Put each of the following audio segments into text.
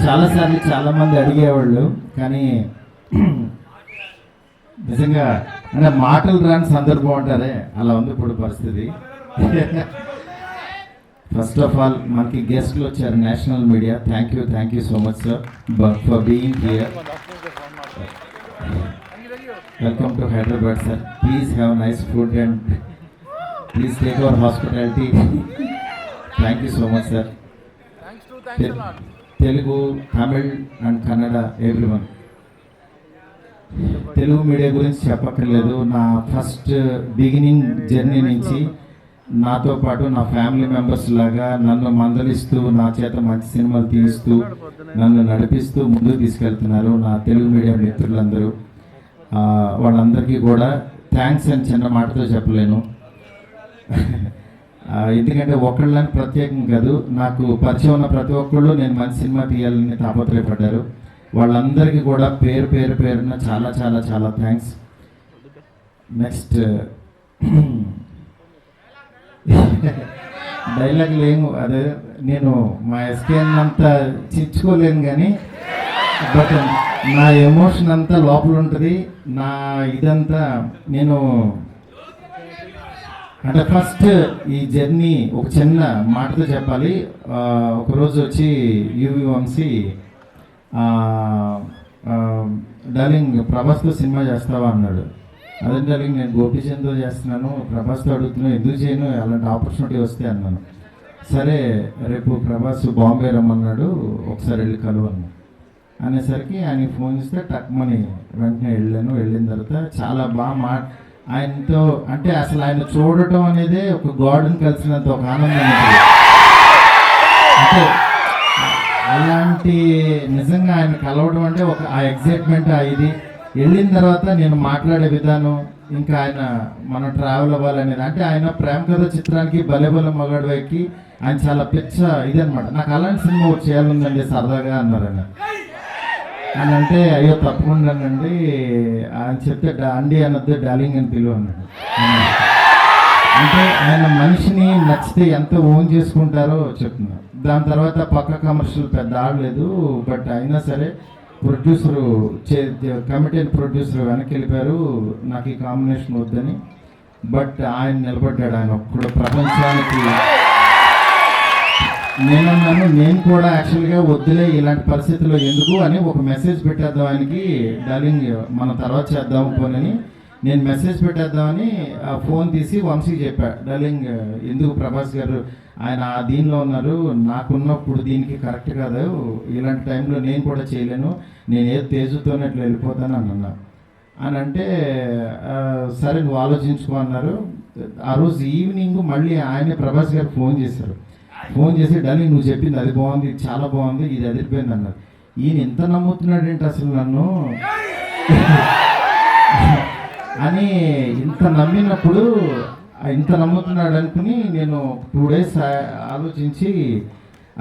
చాలాసార్లు చాలామంది అడిగేవాళ్ళు, కానీ నిజంగా అంటే మాటలు రాని సందర్భం అంటారే అలా ఉంది ఇప్పుడు పరిస్థితి. ఫస్ట్ ఆఫ్ ఆల్ మనకి గెస్ట్లు వచ్చారు national media. Thank you so much sir for being here. Welcome to Hyderabad sir. Please have nice food and please take our hospitality. Thank you so much sir. Telugu, Tamil and Kannada everyone. Telugu media గురించి చెప్పక్కర్లేదు. నా first beginning journey నుంచి నాతో పాటు నా family members లాగా నన్ను మందలిస్తూ నా చేత మంచి సినిమాలు తీస్తూ నన్ను నడిపిస్తూ ముందుకు తీసుకెళ్తున్నారు నా తెలుగు మీడియా మిత్రులందరూ. వాళ్ళందరికీ కూడా థ్యాంక్స్ అని చిన్న మాటతో చెప్పలేను. ఎందుకంటే ఒకళ్ళని ప్రత్యేకం కాదు, నాకు పరిచయం ఉన్న ప్రతి ఒక్కళ్ళు నేను మంచి సినిమా తీయాలని తాపత్రయపడ్డారు. వాళ్ళందరికీ కూడా పేరున చాలా చాలా చాలా థ్యాంక్స్. నెక్స్ట్ డైలాగులు ఏమో అదే నేను మా ఎస్కేఎన్ అంతా చిచ్చుకోలేను, కానీ బట్ నా ఎమోషన్ అంతా లోపల ఉంటుంది. నా ఇదంతా నేను అంటే ఫస్ట్ ఈ జర్నీ ఒక చిన్న మాటతో చెప్పాలి. ఒకరోజు వచ్చి యువి వంశీ డార్లింగ్ ప్రభాస్తో సినిమా చేస్తావా అన్నాడు. అదే డార్లింగ్ నేను గోపీచంద్తో చేస్తున్నాను, ప్రభాస్తో అడుగుతున్నాను, ఎందుకు చేయను, అలాంటి ఆపర్చునిటీ వస్తే అన్నాను. సరే రేపు ప్రభాస్ బాంబే రమ్మన్నాడు, ఒకసారి వెళ్ళి కలువను అనేసరికి ఆయన ఫోన్ చేస్తే టక్మని వెంటనే వెళ్ళాను. వెళ్ళిన తర్వాత చాలా బాగా ఆయనతో అంటే అసలు ఆయన చూడటం అనేది ఒక గాడ్ని కలిసినంత ఒక ఆనందం ఉంటుంది. అంటే అలాంటి నిజంగా ఆయన కలవడం అంటే ఒక ఆ ఎగ్జైట్మెంట్ ఇది వెళ్ళిన తర్వాత నేను మాట్లాడే విధానం, ఇంకా ఆయన మనం ట్రావెల్ అవ్వాలనేది, అంటే ఆయన ప్రేమ కథ చిత్రానికి భలే మగాడు వైకి ఆయన చాలా పిచ్చ ఇదనమాట. నాకు అలాంటి సినిమా ఒకటి చేయాలందండి సరదాగా అన్నారు ఆయన. అని అంటే అయ్యో తప్పకుండానండి ఆయన చెప్తే అండి అనొద్దు డార్లింగ్ అని పిలువ అన్నాడు. అంటే ఆయన మనిషిని నచ్చితే ఎంత ఓన్ చేసుకుంటారో చెప్తున్నారు. దాని తర్వాత పక్క కమర్షియల్ పెద్ద ఆడలేదు, బట్ అయినా సరే ప్రొడ్యూసరు కమిటీ ప్రొడ్యూసర్ వెనక్కి వెళ్ళిపోయారు నాకు ఈ కాంబినేషన్ వద్దని. బట్ ఆయన నిలబడ్డాడు. ఆయన ఒక్కడు ప్రపంచానికి నేను కూడా యాక్చువల్గా వద్దులే ఇలాంటి పరిస్థితుల్లో ఎందుకు అని ఒక మెసేజ్ పెట్టేద్దాం ఆయనకి, డార్లింగ్ మనం తర్వాత చేద్దాం పోనని నేను మెసేజ్ పెట్టేద్దామని ఫోన్ తీసి వంశీకి చెప్పా, డార్లింగ్ ఎందుకు ప్రభాస్ గారు ఆయన దీనిలో ఉన్నారు, నాకున్నప్పుడు దీనికి కరెక్ట్ కాదు, ఇలాంటి టైంలో నేను కూడా చేయలేను, నేను ఏదో తేజుతోనే అట్లా వెళ్ళిపోతాను అని అన్నా. అని అంటే సరే నువ్వు ఆలోచించుకో అన్నారు. ఆ రోజు ఈవినింగ్ మళ్ళీ ఆయనే ప్రభాస్ గారు ఫోన్ చేశారు. ఫోన్ చేసి డార్లింగ్ నువ్వు చెప్పింది అది బాగుంది, చాలా బాగుంది, ఇది అదిరిపోయింది అన్నారు. ఈయన ఎంత నమ్ముతున్నాడు ఏంటి అసలు నన్ను అని ఇంత నమ్మినప్పుడు ఇంత నమ్ముతున్నాడు అనుకుని నేను 2 days ఆలోచించి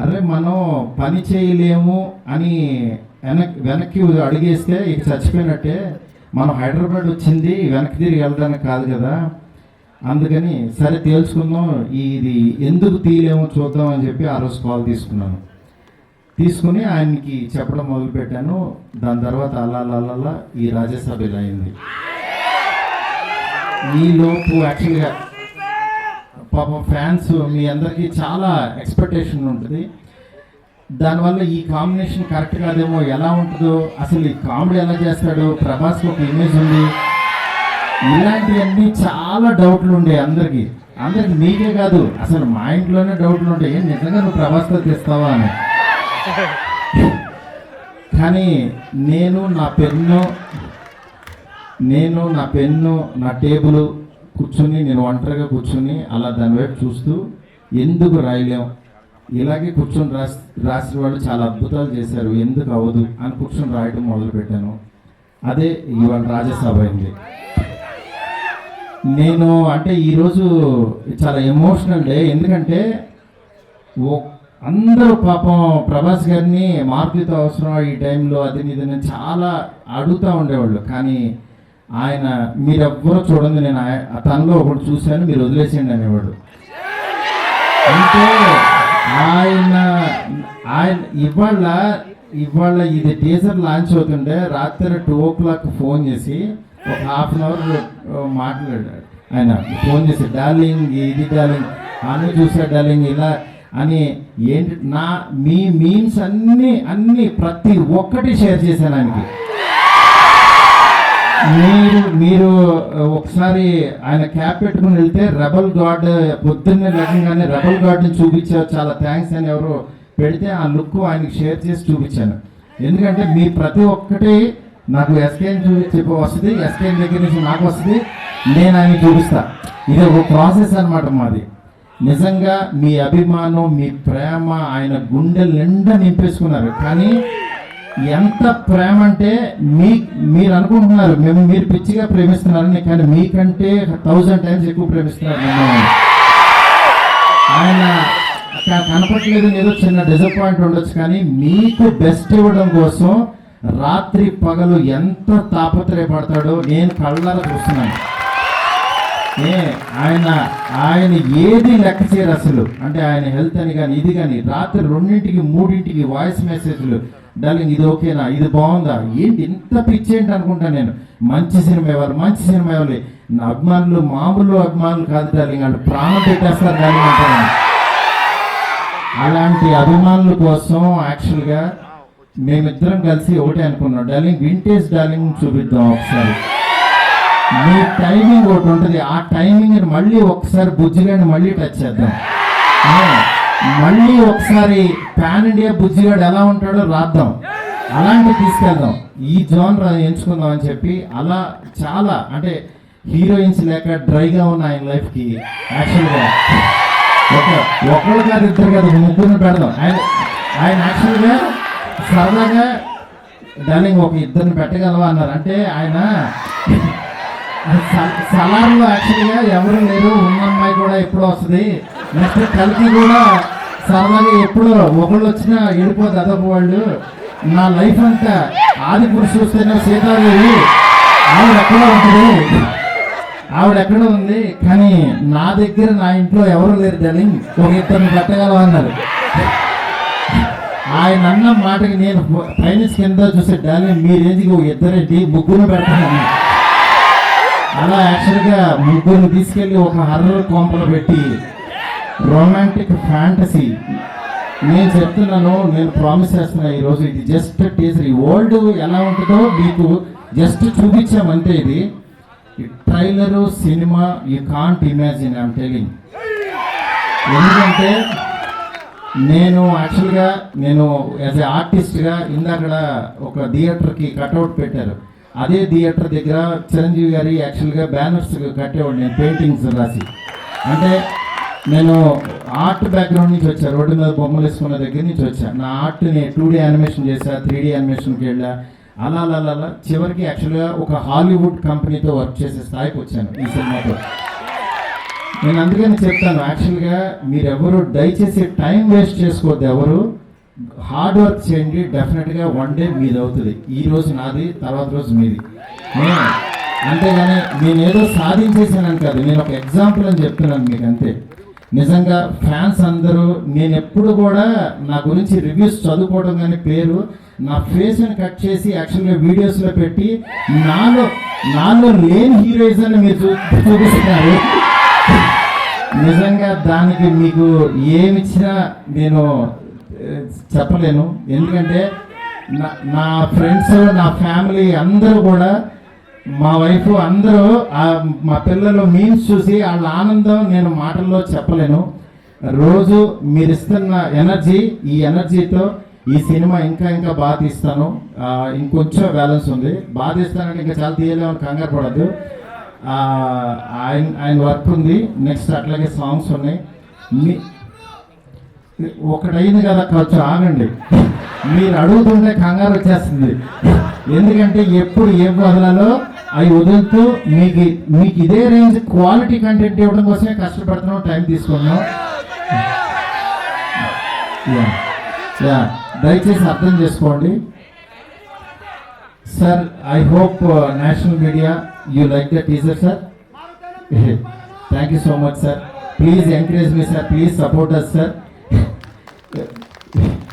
అరే మనం పని చేయలేము అని వెనక్కి అడిగేస్తే ఇక చచ్చిపోయినట్టే, మనం హైదరాబాద్ వచ్చింది వెనక్కి తిరిగి వెళ్ళడానికి కాదు కదా, అందుకని సరే తేల్చుకుందాం ఇది ఎందుకు తీయలేమో చూద్దాం అని చెప్పి ఆ రోజు కాల్ తీసుకుని ఆయనకి చెప్పడం మొదలుపెట్టాను. దాని తర్వాత అలా ఈ రాజ్యసభ ఇలా అయింది. ఈలోపు యాక్చువల్గా పాపం ఫ్యాన్స్ మీ అందరికీ చాలా ఎక్స్పెక్టేషన్ ఉంటుంది. దానివల్ల ఈ కాంబినేషన్ కరెక్ట్ కాదేమో, ఎలా ఉంటుందో, అసలు ఈ కామెడీ ఎలా చేస్తాడు, ప్రభాస్కి ఒక ఇమేజ్ ఉంది, ఇలాంటివన్నీ చాలా డౌట్లు ఉండే అందరికీ మీకే కాదు అసలు మా ఇంట్లోనే డౌట్లు ఉంటాయి, నిజంగా నువ్వు ప్రభాస్తో తీస్తావా అని. కానీ నేను నా పెన్ను నా టేబుల్ కూర్చొని నేను ఒంటరిగా కూర్చొని అలా దాని వైపు చూస్తూ ఎందుకు రాయలేం, ఇలాగే కూర్చొని రాసిన వాళ్ళు చాలా అద్భుతాలు చేశారు, ఎందుకు అవ్వదు అని కూర్చొని రాయడం మొదలుపెట్టాను. అదే ఇవాళ రాజ్యసభ అయింది. నేను అంటే ఈరోజు చాలా ఎమోషనల్ డే, ఎందుకంటే అందరూ పాపం ప్రభాస్ గారిని మార్పుతో అవసరం ఈ టైంలో అది ఇది చాలా అడుగుతూ ఉండేవాళ్ళు. కానీ ఆయన మీరెవ్వరూ చూడండి, నేను తనలో ఒకటి చూశాను, మీరు వదిలేసేయండి అనేవాడు. అంటే ఆయన ఇవాళ ఇవాళ ఇది టీజర్ లాంచ్ అవుతుంటే రాత్రి 2 o'clock ఫోన్ చేసి ఒక హాఫ్ అన్ అవర్ మాట్లాడాడు ఆయన. ఫోన్ చేసి డార్లింగ్ ఇది డార్లింగ్ అన్నీ చూసా డార్లింగ్ ఇలా అని ఏంటి మీ మీమ్స్ అన్నీ ప్రతి ఒక్కటి షేర్ చేశాను ఆయనకి. మీరు ఒకసారి ఆయన క్యాప్ పెట్టుకుని వెళ్తే రెబల్ గాడ్ పొద్దున్నే లెక్కగానే రెబల్ గాడ్ని చూపించారు, చాలా థ్యాంక్స్ అని ఎవరో పెడితే ఆ లుక్ ఆయనకి షేర్ చేసి చూపించాను. ఎందుకంటే మీ ప్రతి ఒక్కటి నాకు ఎస్కేఎన్ చెప్పి వస్తుంది, ఎస్కేఎన్ దగ్గర నుంచి నాకు వస్తుంది, నేను ఆయన చూపిస్తా. ఇది ఒక ప్రాసెస్ అనమాట మాది. నిజంగా మీ అభిమానం మీ ప్రేమ ఆయన గుండెలు నిండా నింపేసుకున్నారు. కానీ ఎంత ప్రేమ అంటే మీరు అనుకుంటున్నారు మీరు పిచ్చిగా ప్రేమిస్తున్నారని, కానీ మీకంటే 1000 times ఎక్కువ ప్రేమిస్తున్నారు నన్ను. ఆయన కనపట్లేదు, ఏదో చిన్న డిసప్పాయింట్ ఉండొచ్చు, కానీ మీకు బెస్ట్ ఇవ్వడం కోసం రాత్రి పగలు ఎంత తాపత్రయపడతాడో నేను కళ్ళారా చూస్తున్నాను. ఆయన ఏది లెక్క చేయరు అసలు. అంటే ఆయన హెల్త్ అని కానీ ఇది కానీ రాత్రి 2ంటికి 3ంటికి వాయిస్ మెసేజ్లు, డార్లింగ్ ఇది ఓకేనా, ఇది బాగుందా, ఏంటి ఇంత పిచ్చి ఏంటి అనుకుంటాను నేను. మంచి సినిమా ఇవ్వాలి. నా అభిమానులు మామూలు అభిమానులు కాదు డార్లింగ్, వాళ్ళు ప్రాణం పెట్టేస్తారు డార్లింగ్ అంటారు. అలాంటి అభిమానుల కోసం యాక్చువల్గా మేమిద్దరం కలిసి ఒకటే అనుకున్నాం, డార్లింగ్ వింటేజ్ డార్లింగ్ చూపిద్దాం ఒకసారి. మీ టైమింగ్ ఒకటి ఉంటుంది, ఆ టైమింగ్ మళ్ళీ ఒకసారి బుజ్జిగాడిని మళ్ళీ టచ్ చేద్దాం. మళ్ళీ ఒకసారి పాన్ ఇండియా బుజ్జిగాడు ఎలా ఉంటాడో రాద్దాం, అలాంటివి తీసుకెళ్దాం, ఈ జోనర్ ఎంచుకుందాం అని చెప్పి. అలా చాలా అంటే హీరోయిన్స్ లేక డ్రైగా ఉన్న ఆయన లైఫ్కి యాక్చువల్గా ఒకళ్ళు కాదు ఇద్దరు కాదు 3 పెడదాం. ఆయన యాక్చువల్గా సరదాగా డార్లింగ్ ఒక 2 పెట్టగలవా అన్నారు. అంటే ఆయన సలార్లో యాక్చువల్గా ఎవరు లేరు, ఉన్న అమ్మాయి కూడా ఎప్పుడో వస్తుంది, నెక్స్ట్ కలికి కూడా సరదాగా ఎప్పుడో ఒకళ్ళు వచ్చినా వెళ్ళిపోదు అదొక వాళ్ళు. నా లైఫ్ అంతా ఆది పురుషు చూస్తేనే సీతాదేవి ఆవిడ ఎక్కడో ఉంది, కానీ నా దగ్గర నా ఇంట్లో ఎవరు లేరు డార్లింగ్, ఒక 2 పెట్టగలవా అన్నారు. ఆయన అన్న మాటకి నేను ఫైనాన్స్ కింద చూసే డార్లింగ్ మీ రేంజ్కి 2 3 పెడతాను. అలా యాక్చువల్గా 3 తీసుకెళ్ళి ఒక హర్రర్ కొంపలు పెట్టి రొమాంటిక్ ఫ్యాంటసీ. నేను చెప్తున్నాను, నేను ప్రామిస్ చేస్తున్నా ఈరోజు ఇది జస్ట్ టీజర్. ఈ వరల్డ్ ఎలా ఉంటుందో మీకు జస్ట్ చూపించామంటే ఇది trailer cinema you can't imagine I'm telling. ఎందుకంటే నేను యాక్చువల్గా యాజ్ ఏ ఆర్టిస్ట్గా ఇందాకడ ఒక థియేటర్కి కట్అవుట్ పెట్టారు. అదే థియేటర్ దగ్గర చిరంజీవి గారి యాక్చువల్గా బ్యానర్స్ కట్టేవాడు నేను పెయింటింగ్స్ రాసి. అంటే నేను ఆర్ట్ బ్యాక్గ్రౌండ్ నుంచి వచ్చా, రోడ్డు మీద బొమ్మలు వేసుకున్న దగ్గర నుంచి వచ్చా. నా ఆర్ట్ని 2D యానిమేషన్ చేశా, 3D యానిమేషన్కి వెళ్ళా. అలా చివరికి యాక్చువల్గా ఒక హాలీవుడ్ కంపెనీతో వర్క్ చేసే స్థాయికి వచ్చాను ఈ సినిమాతో. నేను అందుకని చెప్తాను, యాక్చువల్గా మీరెవరు దయచేసి టైం వేస్ట్ చేసుకోవద్దు, ఎవరు హార్డ్ వర్క్ చేయండి, డెఫినెట్గా 1 day మీది అవుతుంది. ఈ రోజు నాది, తర్వాత రోజు మీది. అంతేగాని నేనేదో సాధించేసానని కాదు, నేను ఒక ఎగ్జాంపుల్ అని చెప్తున్నాను మీకు అంతే. నిజంగా ఫ్యాన్స్ అందరూ నేను ఎప్పుడు కూడా నా గురించి రివ్యూస్ చదువుకోవడం కానీ పేరు నా ఫేస్ని కట్ చేసి యాక్చువల్గా వీడియోస్లో పెట్టి నాలో లేని హీరోయిజాన్ని మీరు చూపిస్తున్నారు. నిజంగా దానికి మీకు ఏమిచ్చినా నేను చెప్పలేను. ఎందుకంటే నా ఫ్రెండ్స్ నా ఫ్యామిలీ అందరూ కూడా మా వైఫ్ అందరూ మా పిల్లలు మీమ్స్ చూసి వాళ్ళ ఆనందం నేను మాటల్లో చెప్పలేను. రోజు మీరు ఇస్తున్న ఎనర్జీ, ఈ ఎనర్జీతో ఈ సినిమా ఇంకా బాగా తీస్తాను. ఇంకొంచెం బ్యాలెన్స్ ఉంది, బాగా తీస్తానంటే ఇంకా చాలా తీయలేమని కంగారు పడద్దు. ఆయన వర్క్ ఉంది, నెక్స్ట్ అట్లాగే సాంగ్స్ ఉన్నాయి. ఒకటైంది కదా, కొంచెం ఆగండి. మీరు అడుగుతుంటే కంగారు వచ్చేస్తుంది. ఎందుకంటే ఎప్పుడు ఏం వదలాలో అవి వదులుతూ మీకు ఇదే రేంజ్ క్వాలిటీ కంటెంట్ ఇవ్వడం కోసమే కష్టపడుతున్నాం, టైం తీసుకున్నాం. దయచేసి అర్థం చేసుకోండి sir. I hope national media you like the teaser sir. Thank you so much sir. Please encourage me sir, please support us sir.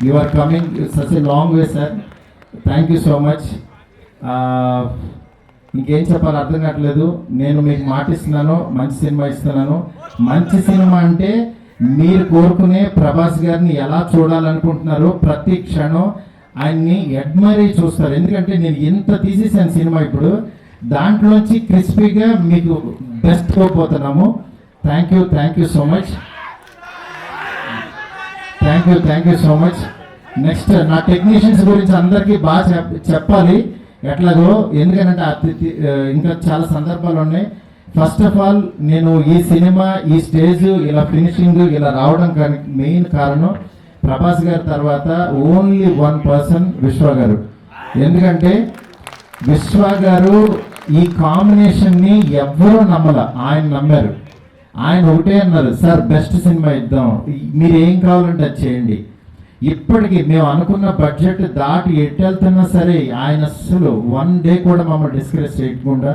You are coming such a long way sir. Thank you so much. ఇంకేం చెప్పాలో అర్థం కావట్లేదు. నేను మీకు మాటిస్తున్నాను, మంచి cinema ఇస్తున్నాను. మంచి సినిమా అంటే మీరు కోరుకునే ప్రభాస్ గారిని ఎలా చూడాలనుకుంటున్నారో ప్రతి క్షణం ఆయన్ని అడ్మైర్ చూస్తారు. ఎందుకంటే నేను ఎంత తీసేసాను సినిమా, ఇప్పుడు దాంట్లోంచి క్రిస్పీగా మీకు బెస్ట్ పోతున్నాము. Thank you so much. Thank you so much. Next నా టెక్నీషియన్స్ గురించి అందరికీ బాగా చెప్పాలి ఎట్లాగో, ఎందుకంటే ఇంకా చాలా సందర్భాలు ఉన్నాయి. ఫస్ట్ ఆఫ్ ఆల్ నేను ఈ సినిమా ఈ స్టేజ్ ఇలా ఫినిషింగ్ ఇలా రావడం మెయిన్ కారణం ప్రభాస్ గారి తర్వాత ఓన్లీ వన్ పర్సన్ విశ్వ గారు. ఎందుకంటే విశ్వ గారు ఈ కాంబినేషన్ని ఎవ్వరూ నమ్మల, ఆయన నమ్మారు. ఆయన ఒకటే అన్నారు, సార్ బెస్ట్ సినిమా ఇద్దాం, మీరు ఏం కావాలంటే అది చేయండి. ఇప్పటికీ మేము అనుకున్న బడ్జెట్ దాటి ఎట్టెళ్తున్నా సరే ఆయన అసలు వన్ డే కూడా మమ్మల్ని డిస్కరేజ్ చేయకుండా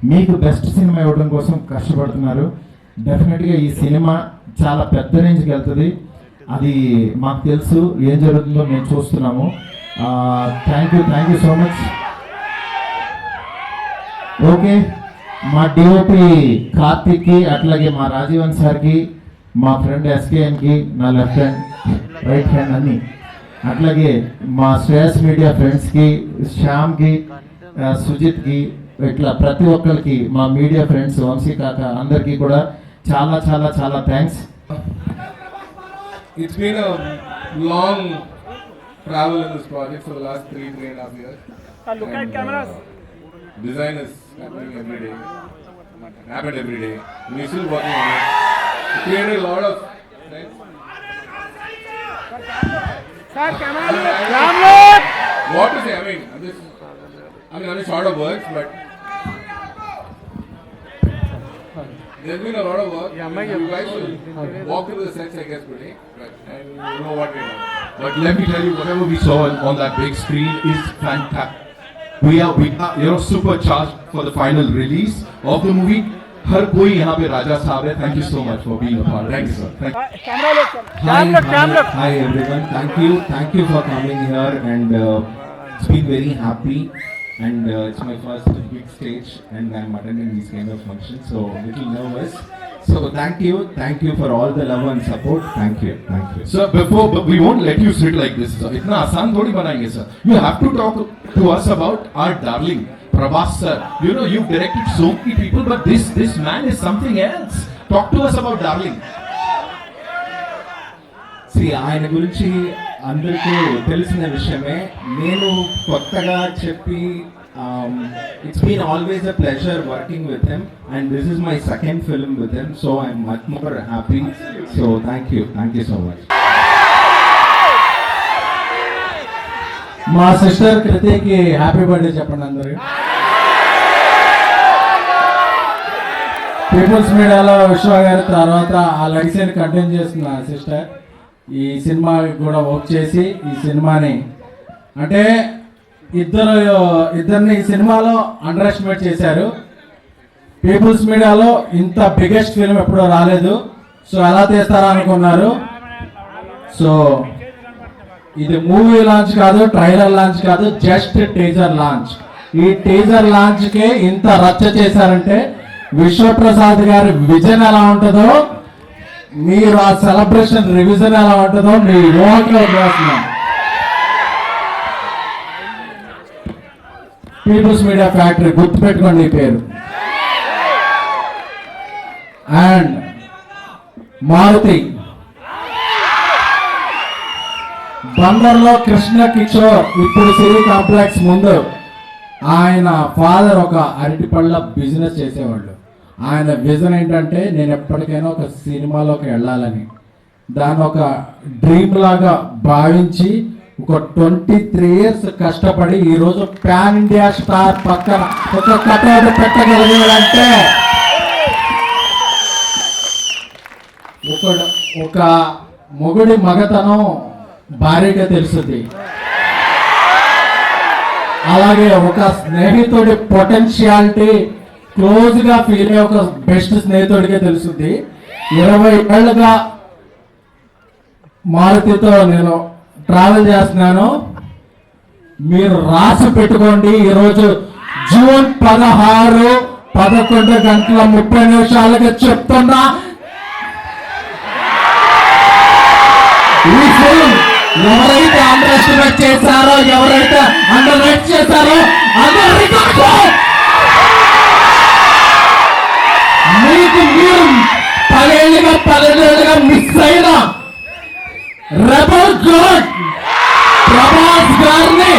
మీకు బెస్ట్ సినిమా ఇవ్వడం కోసం కష్టపడుతున్నారు. డెఫినెట్గా ఈ సినిమా చాలా పెద్ద రేంజ్కి వెళ్తుంది, అది మాకు తెలుసు. ఏం జరుగుతుందో మేము చూస్తున్నాము. Thank you so much. Okay, మా డిఓపి కార్తిక్కి, అట్లాగే మా రాజీవన్ సార్కి, మా ఫ్రెండ్ ఎస్కేఎన్కి, నా లెఫ్ట్ హ్యాండ్ రైట్ హ్యాండ్ అన్ని, అట్లాగే మా శ్రేయస్ మీడియా ఫ్రెండ్స్కి, శ్యామ్కి, సుజిత్కి, ఇట్లా ప్రతి ఒక్కరికి మా మీడియా ఫ్రెండ్స్ వంశీ కాక అందరికీ కూడా చాలా చాలా చాలా thanks. It's been a long travel in this project for the last 3.5 years. Look at cameras. Design is happening every day. We're still working on it. We created a lot of. Sir, camera. What to say? I'm just short of words, but there's been a lot of work. You guys will walk through the sets, I guess, today, and you know what we know. But let me tell you, whatever we saw on that big screen is fantastic. We are supercharged for the final release of the movie. हर कोई यहाँ पे राजा साहब है. Thank you so much for being a part. Thank you, sir. Camera look. Hi everyone. Thank you for coming here, and it's been very happy. And it's my first big stage, and I'm attending these kind of functions, so a little nervous. So thank you for all the love and support. Thank you. Sir, but we won't let you sit like this, sir. इतना आसान थोड़ी बनाएंगे, sir. You have to talk to us about our darling Prabhas, sir. You know, you've directed so many people, but this man is something else. Talk to us about darling. See, ఆయన గురించి అందరికీ తెలిసిన విషయమే. నేను కొత్తగా చెప్పి it's been always a pleasure working with him, and this is my second film with him, so I'm much more happy. So thank you so much. మా sister కృతికి happy birthday చెప్పండి అందరూ. పీపుల్స్ మీడియాలో విశ్వ గారి తర్వాత ఆ లెగసీని కంటిన్యూ చేస్తున్న sister ఈ సినిమాకి కూడా వర్క్ చేసి ఈ సినిమాని అంటే ఇద్దరిని ఈ సినిమాలో అండర్ ఎస్టిమేట్ చేశారు. పీపుల్స్ మీడియాలో ఇంత బిగ్గెస్ట్ ఫిల్మ్ ఎప్పుడూ రాలేదు, సో ఎలా తీస్తారా అనుకున్నారు. సో ఇది మూవీ లాంచ్ కాదు, ట్రైలర్ లాంచ్ కాదు, జస్ట్ టీజర్ లాంచ్. ఈ టీజర్ లాంచ్కి ఇంత రచ్చ చేశారంటే విశ్వప్రసాద్ గారి విజన్ ఎలా ఉంటుందో, మీరు ఆ సెలబ్రేషన్ రివిజన్ ఎలా ఉంటుందో మీ ఊహలో వస్తున్నాం. పీపుల్స్ మీడియా ఫ్యాక్టరీ గుర్తుపెట్టుకోండి ఈ పేరు. అండ్ మారుతి బందర్లో కృష్ణ కిషోర్ ఇప్పుడు సిరి కాంప్లెక్స్ ముందు ఆయన ఫాదర్ ఒక అరటిపళ్ళ బిజినెస్ చేసేవాళ్ళు. ఆయన విజన్ ఏంటంటే నేను ఎప్పటికైనా ఒక సినిమాలోకి వెళ్ళాలని, దాన్ని ఒక డ్రీమ్ లాగా భావించి ఒక 23 years కష్టపడి ఈరోజు పాన్ ఇండియా స్టార్ పక్కన ఒక కటౌట్ పెట్టగలిగాడంటే ఒక మొగుడి మగతనం భార్యగా తెలుస్తుంది. అలాగే ఒక స్నేహితుడి పొటెన్షియాలిటీ క్లోజ్ గా ఫీల్ అయ్యే ఒక బెస్ట్ స్నేహితుడికే తెలుస్తుంది. 20 ఏళ్ళుగా మారుతితో నేను ట్రావెల్ చేస్తున్నాను. మీరు రాసి పెట్టుకోండి. ఈరోజు జూన్ 16 11:30 చెప్తున్నా. ఈ ఫిల్మ్ ఎవరైతే అండర్ ఎస్టిమేట్ చేశారో, ఎవరైతే అండర్ రేట్ చేశారో అందరూ రికార్డు. మీకు మీరు 12 మిస్ అయిన రెబల్ గాడ్ ప్రభాస్ గారిని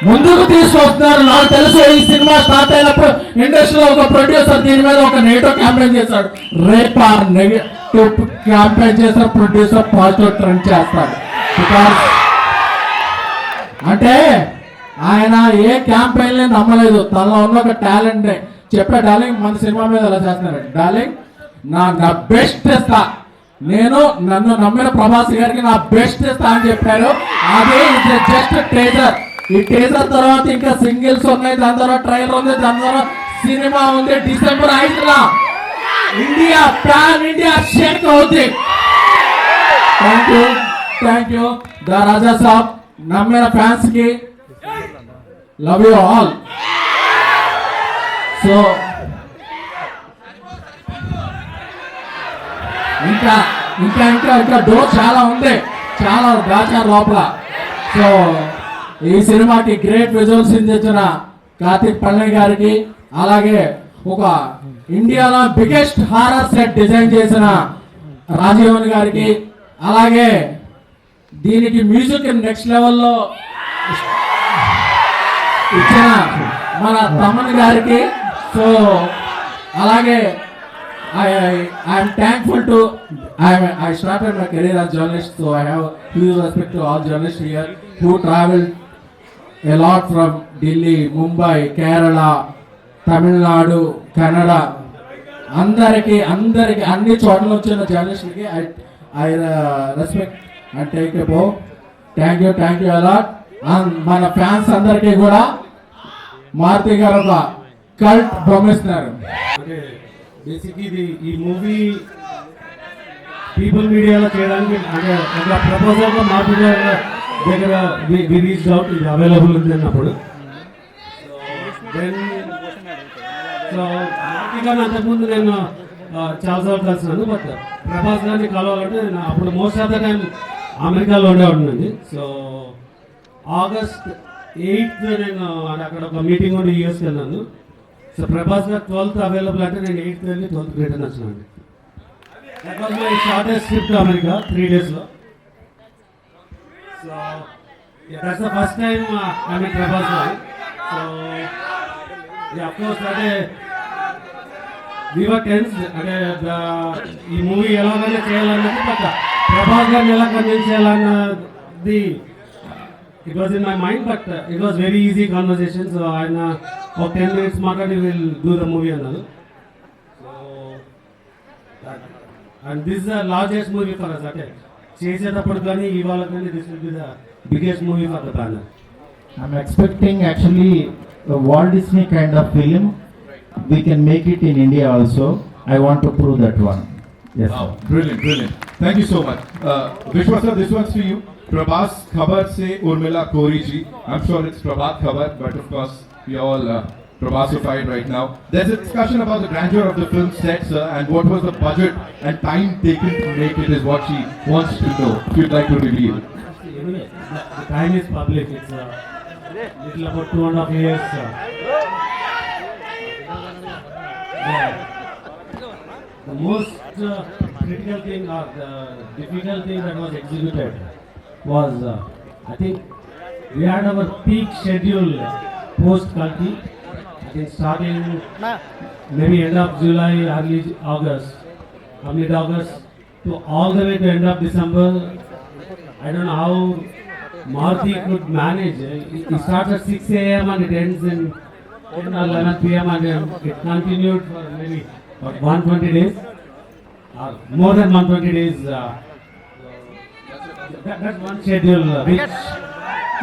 ముందుకు తీసుకొస్తున్నారు. నాకు తెలుసు ఈ సినిమా స్టార్ట్ అయినప్పుడు ఇండస్ట్రీలో ఒక ప్రొడ్యూసర్ దీని మీద ఒక నెగిటివ్ క్యాంపెయిన్ చేశాడు. రేపు ఆ నెగిటివ్ క్యాంపెయిన్ చేసిన ప్రొడ్యూసర్ పాజిటివ్ ట్రెండ్ చేస్తాడు. బికాస్ అంటే ఆయన ఏ క్యాంపెయిన్ నమ్మలేదు. తనలో ఉన్న ఒక టాలెంట్ చెప్పే, డార్లింగ్ మన సినిమా మీద ఎలా చేస్తున్నారు, డార్లింగ్ నా బెస్ట్ ఇస్తా, నేను నన్ను నమ్మిన ప్రభాస్ గారికి నా బెస్ట్ ఇస్తా అని చెప్పారు. అదే జస్ట్ ట్రేజర్. ఈ ట్రేజర్ తర్వాత ఇంకా సింగిల్స్ ఉన్నాయి, దాని తర్వాత ట్రైలర్ ఉంది, దాని తర్వాత సినిమా ఉంది. డిసెంబర్ 5న ఇండియా ప్యాన్ ఇండియా షేక్ అవుతుంది. Thank you the Raja Saab. నమ్మిన ఫ్యాన్స్ కి లవ్ యూ ఆల్. సో ఇంకా ఇంకా ఇంకా ఇంకా డోర్ చాలా ఉంది, చాలా దాచారు లోపల. సో ఈ సినిమాకి గ్రేట్ విజువల్స్ ఇచ్చిన కార్తిక్ పల్లె గారికి, అలాగే ఒక ఇండియాలో బిగ్గెస్ట్ హారర్ సెట్ డిజైన్ చేసిన రాజీవన్ గారికి, అలాగే దీనికి మ్యూజిక్ నెక్స్ట్ లెవెల్లో ఇచ్చిన మన తమన్ గారికి. సో అలాగే I am thankful to I started my career as journalist, so I have huge respect to all journalists here who traveled a lot from Delhi, Mumbai, Kerala, Tamil Nadu, Canada. అందరికి అన్ని చోట్ల వచ్చిన జర్నలిస్ట్కి I respect and take a bow. Thank you a lot. మన fans అందరికీ కూడా మారుతి గారు ఒక cult బొమ్మిస్తున్నారు. Basic ఇది ఈ మూవీ పీపుల్ మీడియాలో చేయడానికి అంటే ఒక ప్రపోజల్గా మారుతి గారి దగ్గర రీచ్ అవుట్, ఇది అవైలబుల్ ఉంది అన్నప్పుడు. దెన్ సో మారుతి గారిని అంతకుముందు నేను చాలాసార్లు కలిసినాను. బట్ ప్రభాస్ గారిని కలవాలంటే నేను అప్పుడు మోస్ట్ ఆఫ్ ద టైం అమెరికాలో ఉండేవాడినండి. సో August 8th నేను అక్కడ ఒక మీటింగ్ ఉండి యూఎస్కి వెళ్ళాను. సో ప్రభాస్ గారు 12th అవైలబుల్ అంటే నేను 8th వెళ్ళి 12th రిటర్న్ వచ్చినాను. That was my shortest trip to America, 3 daysలో. So that's the first time I meet Prabhas garu. So of course అంటే we were tense, అంటే ఈ మూవీ ఎలాగైనా చేయాలన్నది, బట్ ప్రభాస్ గారిని ఎలా కన్విన్స్ చేయాలన్నది it was in my mind, but it was very easy conversation. So ఆయన ఒక 10 minutes మాట్లాడి will do the movie అన్నారు. So and this is the largest movie for us. అంటే చేసేటప్పుడు కానీ ఇవాళ కానీ this will be the biggest movie for the banner. I'm expecting actually a Walt Disney kind of film. We can make it in India also. I want to prove that one. Yes. Wow, brilliant. Thank you so much. Vishwa sir, this one's for you. Prabhas Khabar se Urmila Kori ji. I'm sure it's Prabhat Khabar, but of course we all Prabhasified right now. There's a discussion about the grandeur of the film set, sir, and what was the budget and time taken to make it is what she wants to know. If you'd like to reveal. The time is public. It's little about 2.5 years. The most critical thing or the difficult thing that was executed was I think we had our peak schedule post Kalki. I think starting maybe end of July, early August, mid August to all the way to end of December. I don't know how Maruti could manage. It starts at 6 a.m. and it ends in 11 p.m. and it continued for maybe 120 days or more than 120 days. That's one schedule which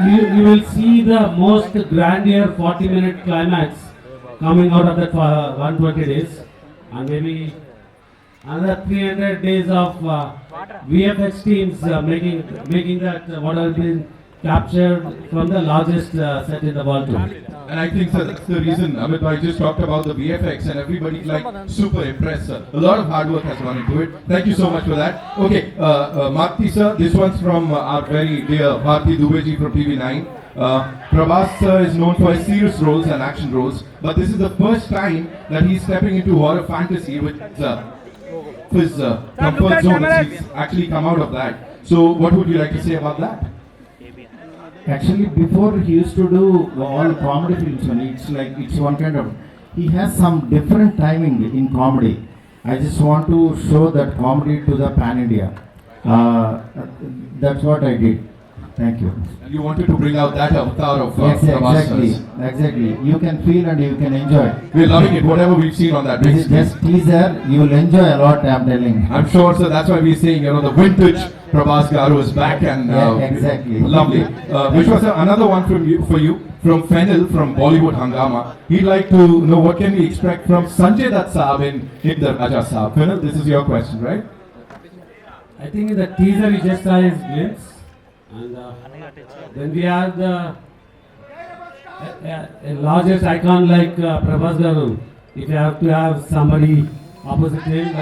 you will see the most grandeur 40-minute climax coming out of that 120 days, and maybe another 300 days of VFX teams making that what has been captured from the largest set in the world too. And I think, sir, that's the reason Amit Bhai just talked about the VFX and everybody's like super impressed, sir. A lot of hard work has gone into it. Thank you so much for that. Okay, Marti, sir, this one's from our very dear Bharti Dubeji from TV9. Prabhas sir is known for his serious roles and action roles, but this is the first time that he's stepping into horror fantasy with his comfort zone. He's actually come out of that. So, what would you like to say about that? Actually, before he used to do all comedy films only. It's one kind of, he has some different timing in comedy. I just want to show that comedy to the pan India. That's what I did. Thank you. And you wanted to bring out that avatar of Yes, Prabhas. exactly. You can feel and you can enjoy. We're loving it, whatever we've seen on that big This is screen. just teaser. You will enjoy a lot. I'm telling. I'm sure, sir, that's why we're saying, the vintage Prabhas Garu is back and Yeah, exactly. lovely. Which was another one for you, from Fennel, from Bollywood Hangama. He'd like to know what can we expect from Sanjay Dutt Saab in the Raja Saab. Fennel, this is your question, right? I think in the teaser we just saw his glimpse, and then we have the a largest icon like Prabhas Garu. If you have to have somebody opposite him,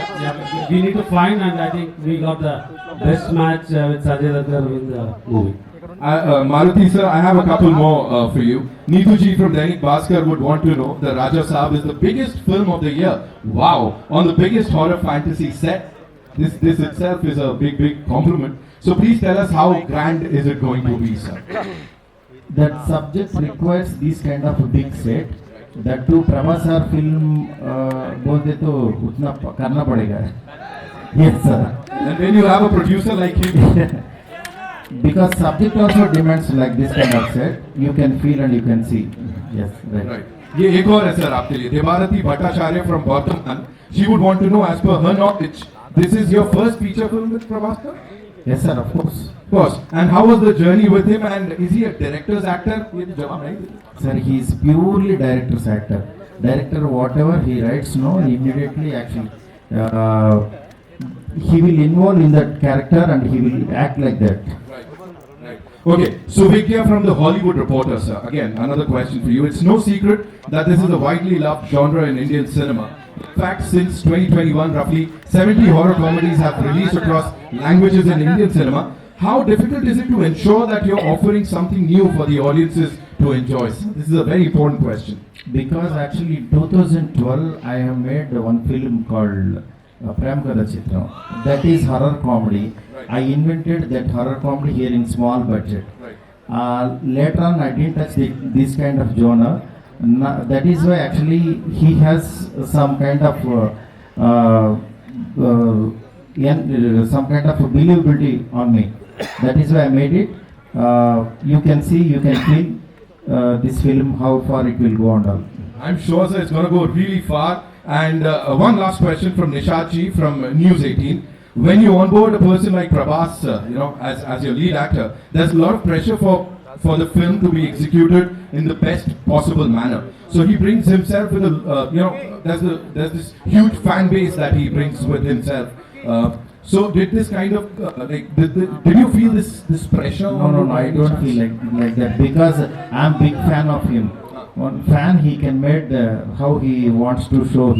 we need to find, and I think we got the best match with Sanjay Dutt Garu in the movie. Maruti sir, I have a couple more for you. Neetu ji from Dainik Bhaskar would want to know, the Raja Saab is the biggest film of the year. Wow! On the biggest horror fantasy set. This itself is a big compliment. So please tell us how grand is it going to be, sir? That subject requires this kind of a big set. That too, Prabhas sir film बोलते तो उतना करना पड़ेगा. Yes, sir. And when you have a producer like him, Because subject also demands like this kind of set. You can feel and you can see. Yes, right. right. ये एक और है sir आपके लिए. Debarati Bhattacharya from Bardhaman. She would want to know, as per her knowledge, this is your first feature film with Prabhas sir? Yes, sir, of course. Of course. And how was the journey with him? And is he a director's actor? ये तो जवाब नहीं देते. Sir, he is purely director's actor. Director, whatever he writes, no, immediately actually. He will involve in that character and he will act like that. Right. Okay, so Vikya from the Hollywood Reporter, sir. Again, another question for you. It's no secret that this is a widely loved genre in Indian cinema. In fact, since 2021, roughly 70 horror comedies have released across languages in Indian cinema. How difficult is it to ensure that you're offering something new for the audiences to enjoy? This is a very important question. Because actually in 2012 I have made one film called Prem Kada Chitram. That is horror comedy. I invented that horror comedy here in small budget. Later on I didn't touch this kind of genre. That is why actually he has some kind of some kind of believability on me. That is why I made it. You can see, you can feel this film, how far it will go on down. I'm sure, sir, it's going to go really far. And one last question from Nishad ji from News 18. When you onboard a person like Prabhas, as your lead actor, there's a lot of pressure for the film to be executed in the best possible manner. So he brings himself with there's this huge fan base that he brings with himself. So did this kind of did you feel this pressure? No, I don't feel like that because I'm big fan of him. One fan, he can make how he wants to show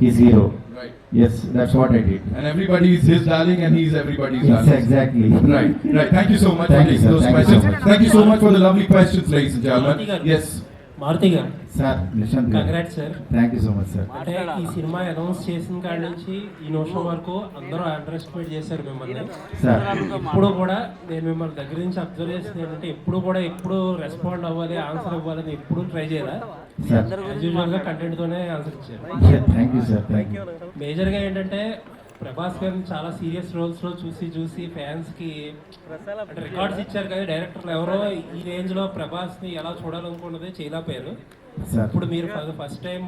his hero. Right. Yes, that's what I did. And everybody is his darling and he's everybody's Yes, darling. exactly. Right. Thank you so much Thank for you, taking sir. those Thank you so questions. much. Thank you so much for the lovely questions, ladies and gentlemen. Maruti garu. Yes. Maruti గారు Sir, Nishant. Congrats sir. Thank you so much, sir. అంటే ఈ cinema announce చేసిన కాడి నుంచి ఈ నిమిషం వరకు అందరూ అండర్ ఎస్టిమేట్ చేశారు మిమ్మల్ని. Sir. ఎప్పుడు కూడా నేను మిమ్మల్ని దగ్గర నుంచి అబ్జర్వ్ చేసింది ఏంటంటే ఎప్పుడు రెస్పాండ్ అవ్వాలి, ఆన్సర్ ఇవ్వాలని ఎప్పుడు ట్రై చేయాలి. Sir. యాజ్ యూజువల్ గా కంటెంట్ తోనే ఆన్సర్ ఇచ్చారు. Yeah, thank you, sir. Thank you. Major గా ఏంటంటే ప్రభాస్ గారిని చాలా సీరియస్ రోల్స్ లో చూసి ఫ్యాన్స్ కి అంటే రికార్డ్స్ ఇచ్చారు కానీ డైరెక్టర్లు ఎవరో ఈ రేంజ్ లో ప్రభాస్ ని ఎలా చూడాలనుకున్నది చేయలేకపోయారు. Sir. ఇప్పుడు మీరు ఫస్ట్ టైం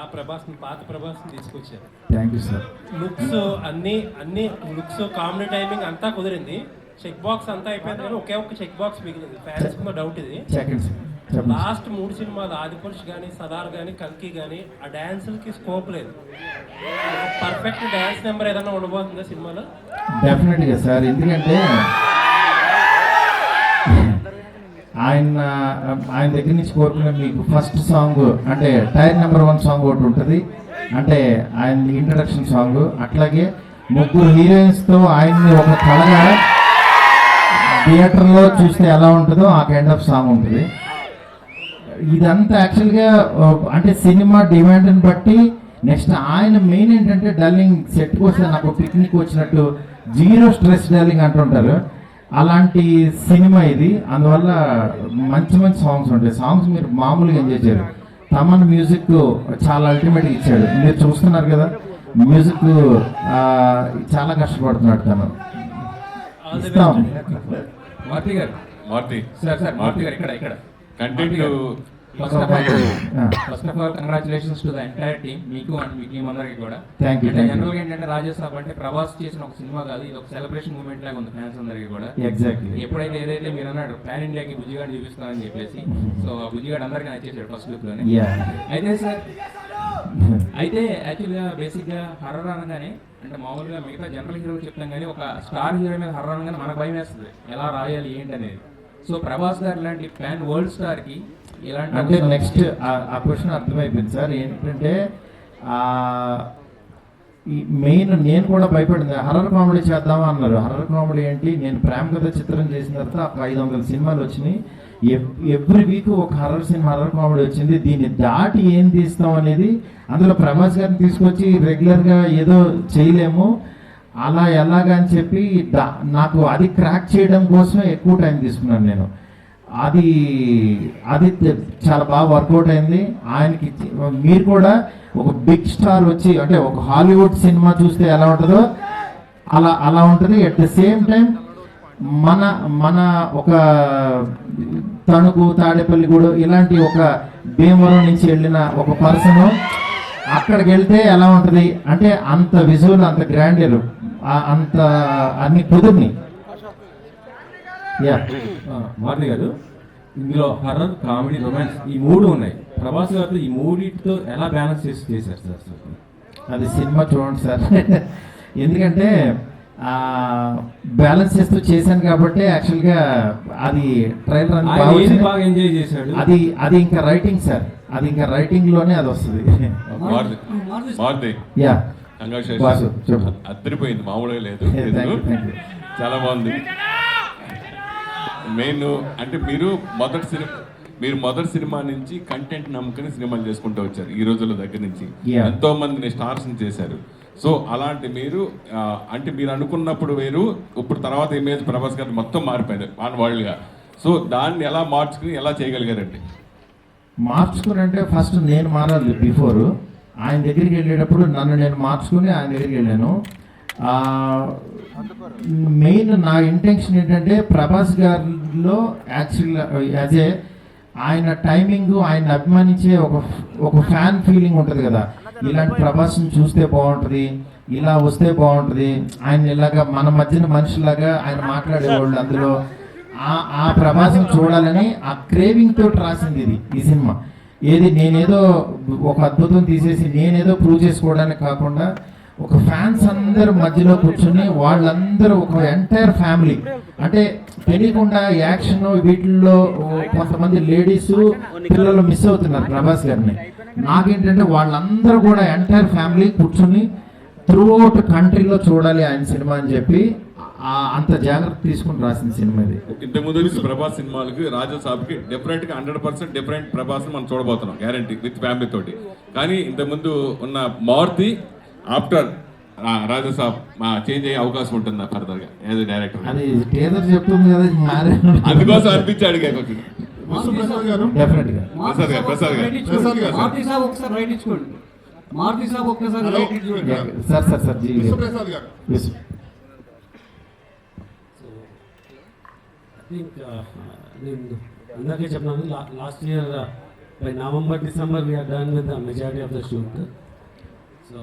ఆ ప్రభాస్ పాత ప్రభాస్ తీసుకొచ్చారు. Thank you, sir. లుక్స్ అన్ని లుక్స్ కామెడీ టైమింగ్ అంతా కుదిరింది. చెక్ బాక్స్ అంతా అయిపోయింది కానీ ఒకే ఒక్క చెక్ బాక్స్ మిగిలింది. ఫ్యాన్స్ డౌట్ ఇది. Check it, sir. చెప్పండి. లాస్ట్ 3 సినిమాలు ఆదిపురుష్ కానీ, సదార్ కానీ, కల్కి కానీ ఆ డాన్సులకి స్కోప్ లేదు. పర్ఫెక్ట్ డాన్స్ నెంబర్ ఏదైనా ఉండబోతుందా సినిమాలో? డెఫినెట్గా సార్, ఎందుకంటే ఆయన దగ్గర నుంచి కోరుకునే మీకు ఫస్ట్ సాంగ్ అంటే టైర్ నెంబర్ 1 సాంగ్ ఒకటి ఉంటుంది, అంటే ఆయన ఇంట్రడక్షన్ సాంగ్. అట్లాగే 3 హీరోయిన్స్తో ఆయన్ని ఒక కళగా థియేటర్లో చూస్తే ఎలా ఉంటుందో ఆ కైండ్ ఆఫ్ సాంగ్ ఉంటుంది. ఇదంతా యాక్చువల్గా అంటే సినిమా డిమాండ్ని బట్టి. నెక్స్ట్ ఆయన మెయిన్ ఏంటంటే డార్లింగ్ సెట్కి వస్తే నాకు పిక్నిక్ వచ్చినట్టు జీరో స్ట్రెస్ డార్లింగ్ అంటుంటారు, అలాంటి సినిమా ఇది. అందువల్ల మంచి మంచి సాంగ్స్ ఉంటాయి. సాంగ్స్ మీరు మామూలుగా ఎంజాయ్ చేయరు. తమన్ మ్యూజిక్ చాలా అల్టిమేట్గా ఇచ్చాడు, మీరు చూస్తున్నారు కదా. మ్యూజిక్ చాలా కష్టపడుతున్నాడు తను. ఇస్తాం. మార్తి గారు, మార్తి సార్ మార్తి గారు ఇక్కడ content first of all congratulations to the entire team, మీకు అండ్ మీ టీం అందరికీ కూడా. Thank you. జనరల్గా ఏంటంటే రాజేసాబ్ అంటే ప్రభాస్ చేసిన ఒక సినిమా కాదు, ఇది ఒక సెలబ్రేషన్ మూమెంట్ లాగా ఉంది ఫ్యాన్స్ అందరికీ కూడా. ఎగ్జాక్ట్లీ. ఎప్పుడైతే ఏదైతే మీరు అన్నాడు ప్యాన్ ఇండియాకి బుజ్జిగాడు చూపిస్తానని చెప్పేసి, సో ఆ బుజ్జిగాడు అందరికీ నచ్చేసాడు ఫస్ట్ లుక్ లోనే. అయితే సార్ అయితే యాక్చువల్గా బేసిక్గా హర్రర్ అనగానే అంటే మామూలుగా మిగతా జనరల్ హీరోలు చెప్తాం కానీ ఒక స్టార్ హీరో మీద హర్రర్ అనగానే మనకు భయం వేస్తుంది ఎలా రాయాలి ఏంటి అనేది. సో ప్రభాస్ గారు లాంటి ప్యాన్ వరల్డ్ స్టార్ కి ఇలాంటి అంటే నెక్స్ట్ ఆ క్వశ్చన్ అర్థమైపోయింది సార్. ఏంటంటే ఈ మెయిన్ నేను కూడా భయపడింది, హర్రర్ కామెడీ చేద్దామా అన్నారు. హర్రర్ కామెడీ ఏంటి, నేను ప్రేమ కథ చిత్రం చేసిన తర్వాత ఒక 500 సినిమాలు వచ్చినాయి. ఎవ్రీ వీక్ ఒక హర్రర్ సినిమా, హర్రర్ కామెడీ వచ్చింది. దీన్ని దాటి ఏం తీస్తాం అనేది, అందులో ప్రభాస్ గారిని తీసుకొచ్చి రెగ్యులర్గా ఏదో చేయలేము, అలా ఎలాగని చెప్పి నాకు అది క్రాక్ చేయడం కోసమే ఎక్కువ టైం తీసుకున్నాను నేను. అది చాలా బాగా వర్కౌట్ అయింది. ఆయనకి మీరు కూడా ఒక బిగ్ స్టార్ వచ్చి అంటే ఒక హాలీవుడ్ సినిమా చూస్తే ఎలా ఉంటుందో అలా ఉంటుంది. అట్ ద సేమ్ టైం మన ఒక తణుకు, తాడేపల్లిగూడు ఇలాంటి ఒక భీమవరం నుంచి వెళ్ళిన ఒక పర్సన్ అక్కడికి వెళ్తే ఎలా ఉంటుంది అంటే అంత విజువల్, అంత గ్రాండర్, అంత అన్ని కుదిరిని. మార్తి గారు, ఇందులో హర్రర్, కామెడీ, రొమాన్స్ ఈ 3 ఉన్నాయి. ప్రభాస్ గారు ఈ 3తో ఎలా బ్యాలెన్స్ చేశారు సార్? అది సినిమా చూడండి సార్. ఎందుకంటే బ్యాలెన్స్ చేస్తూ చేశాను కాబట్టి యాక్చువల్గా అది ట్రైలర్ బాగా ఎంజాయ్ చేశాడు. అది ఇంకా రైటింగ్ సార్, అది ఇంకా రైటింగ్ లోనే అది వస్తుంది. యా అద్దరిపోయింది, మామూలుగా లేదు. చాలా బాగుంది. మెయిన్ అంటే మీరు మొదటి సినిమా నుంచి కంటెంట్ నమ్ముకుని సినిమాలు చేసుకుంటూ వచ్చారు. ఈ రోజుల దగ్గర నుంచి ఎంతో మందిని స్టార్స్ చేశారు. సో అలాంటి మీరు అంటే మీరు అనుకున్నప్పుడు వేరు, ఇప్పుడు తర్వాత ఇమేజ్ ప్రభాస్ గారు మొత్తం మారిపోయారు ఆన్ వరల్డ్ గా. సో దాన్ని ఎలా మార్చుకుని ఎలా చేయగలిగారండి? మార్చుకుని అంటే ఫస్ట్ నేను మారాలి. బిఫోర్ ఆయన దగ్గరికి వెళ్ళేటప్పుడు నన్ను నేను మార్చుకుని ఆయన దగ్గరికి వెళ్ళాను. మెయిన్ నా ఇంటెన్షన్ ఏంటంటే ప్రభాస్ గారిలో యాక్చువల్ యాజ్ ఏ ఆయన టైమింగ్, ఆయన అభిమానించే ఒక ఫ్యాన్ ఫీలింగ్ ఉంటుంది కదా. ఇలాంటి ప్రభాస్ని చూస్తే బాగుంటుంది, ఇలా వస్తే బాగుంటుంది, ఆయన ఇలాగా మన మధ్యన మనిషిలాగా ఆయన మాట్లాడేవాళ్ళు, అందులో ఆ ప్రభాస్ని చూడాలని ఆ క్రేవింగ్ తోటి రాసింది ఈ సినిమా. ఏది నేనేదో ఒక అద్భుతం తీసేసి నేనేదో ప్రూవ్ చేసుకోవడానికి కాకుండా ఒక ఫ్యాన్స్ అందరూ మధ్యలో కూర్చొని వాళ్ళందరూ ఒక ఎంటైర్ ఫ్యామిలీ అంటే తెలియకుండా యాక్షన్ వీటిల్లో కొంతమంది లేడీస్ పిల్లలు మిస్ అవుతున్నారు ప్రభాస్ గారిని. నాకేంటంటే వాళ్ళందరూ కూడా ఎంటైర్ ఫ్యామిలీ కూర్చొని త్రూ అవుట్ కంట్రీలో చూడాలి ఆయన సినిమా అని చెప్పి అంత జాగ్రత్త తీసుకుని రాసిన సినిమా ఇది. ఇంతకుముందు నుంచి ప్రభాస్ సినిమాలకి రాజాసాబ్కి డిఫరెంట్గా 100% డిఫరెంట్ ప్రభాస్ మనం చూడబోతున్నాం గ్యారంటీ విత్ ఫ్యామిలీ తోటి. కానీ ఇంతకుముందు ఉన్న మారుతి ఆఫ్టర్ రాజాసాబ్ చేంజ్ అయ్యే అవకాశం ఉంటుంది నాకు ఫర్దర్ గా యాజ్ డైరెక్టర్. అది టీజర్ చెప్తుంది కదా, అందుకోసం అనిపించాడు మారుతి సాబ్ ఒకసారి రైట్ ఇచ్చుకోండి. మారుతి సాబ్ ఒక్కసారి రైట్ ఇచ్చుకోండి సార్ జీ నేను అందరికీ చెప్పినాను, last year by November, December we are done with the majority of the shoot. So